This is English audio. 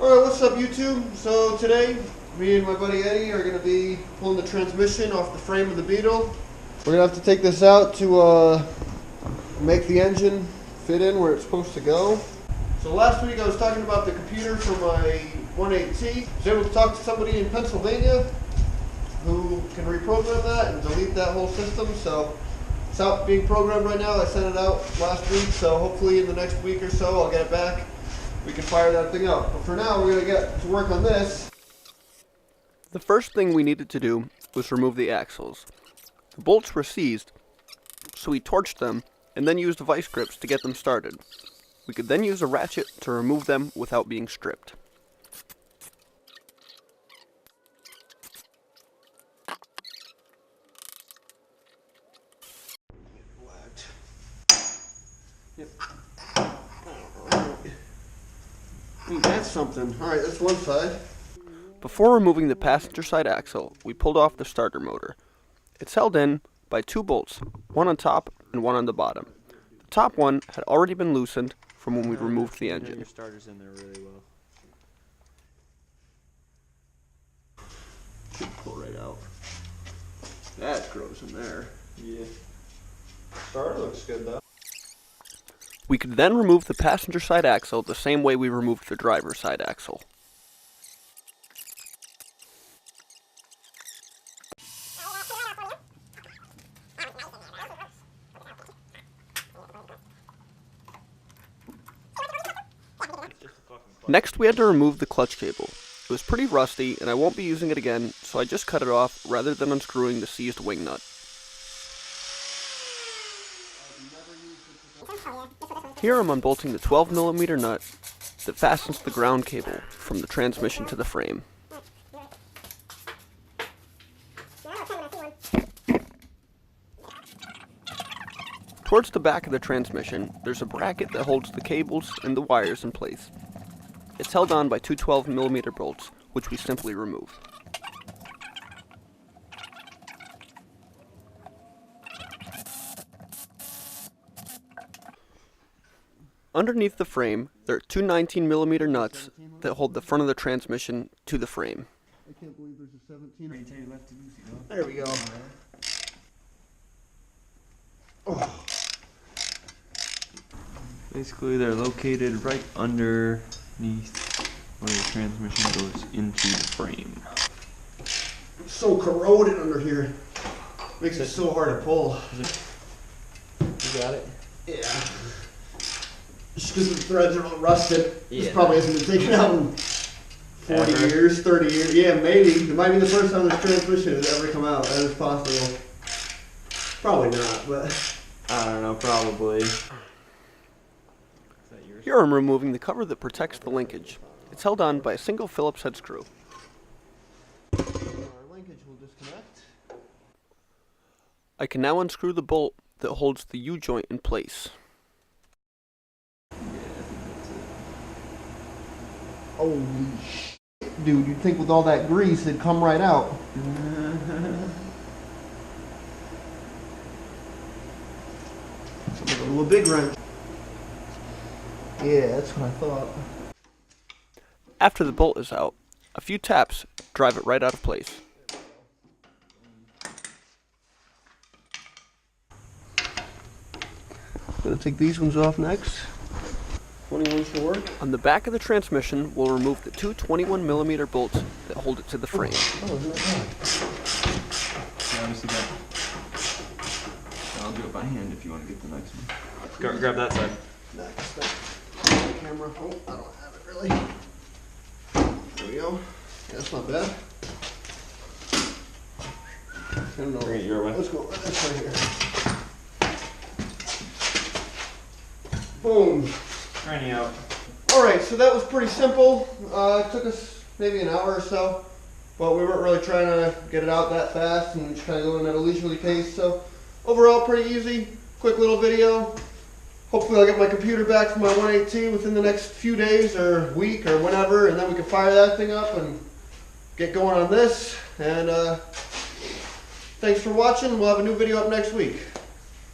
Alright, what's up YouTube? So today, me and my buddy Eddie are going to be pulling the transmission off the frame of the Beetle. We're going to have to take this out to make the engine fit in where it's supposed to go. So last week I was talking about the computer for my 1.8T. I was able to talk to somebody in Pennsylvania who can reprogram that and delete that whole system. So it's out being programmed right now. I sent it out last week, so hopefully in the next week or so I'll get it back. We can fire that thing up. But for now, we're going to get to work on this. The first thing we needed to do was remove the axles. The bolts were seized, so we torched them and then used vice grips to get them started. We could then use a ratchet to remove them without being stripped. Yep. That's something. Alright, that's one side. Before removing the passenger side axle, we pulled off the starter motor. It's held in by two bolts, one on top and one on the bottom. The top one had already been loosened from when we removed the engine. Your starter's in there really well. Should pull right out. That grows in there. Yeah. Starter looks good though. We could then remove the passenger side axle the same way we removed the driver's side axle. Next, we had to remove the clutch cable. It was pretty rusty, and I won't be using it again, so I just cut it off rather than unscrewing the seized wing nut. Here I'm unbolting the 12mm nut that fastens the ground cable from the transmission to the frame. Towards the back of the transmission, there's a bracket that holds the cables and the wires in place. It's held on by two 12mm bolts, which we simply remove. Underneath the frame, there are two 19mm nuts that hold the front of the transmission to the frame. I can't believe there's a 17. There we go. Oh. Basically, they're located right underneath where the transmission goes into the frame. It's so corroded under here. Makes it so hard to pull. You got it? Yeah. Just because the threads are all rusted. Yeah. This probably hasn't been taken out in 40 Ever? years, 30 years. Yeah, maybe. It might be the first time this transmission has ever come out. That is possible. Probably not, but... I don't know, probably. Here I'm removing the cover that protects the linkage. It's held on by a single Phillips head screw. Our linkage will disconnect. I can now unscrew the bolt that holds the U-joint in place. Holy shit, dude, you'd think with all that grease it'd come right out. It's a little big wrench. Yeah, that's what I thought. After the bolt is out, a few taps drive it right out of place. Gonna take these ones off next. 21 should work. On the back of the transmission, we'll remove the two 21mm bolts that hold it to the frame. Oh, isn't that bad? Yeah, obviously I'll do it by hand if you want to get the next one. Grab that side. Next. Camera. Oh, I don't have it really. There we go. Yeah, that's not bad. I don't know. Bring it your way. Let's go this right here. Boom. Tiny out. Alright, so that was pretty simple. It took us maybe an hour or so, but we weren't really trying to get it out that fast and just kind of going at a leisurely pace. So overall, pretty easy. Quick little video. Hopefully I'll get my computer back from my 1.8T within the next few days or week or whenever, and then we can fire that thing up and get going on this. And thanks for watching. We'll have a new video up next week.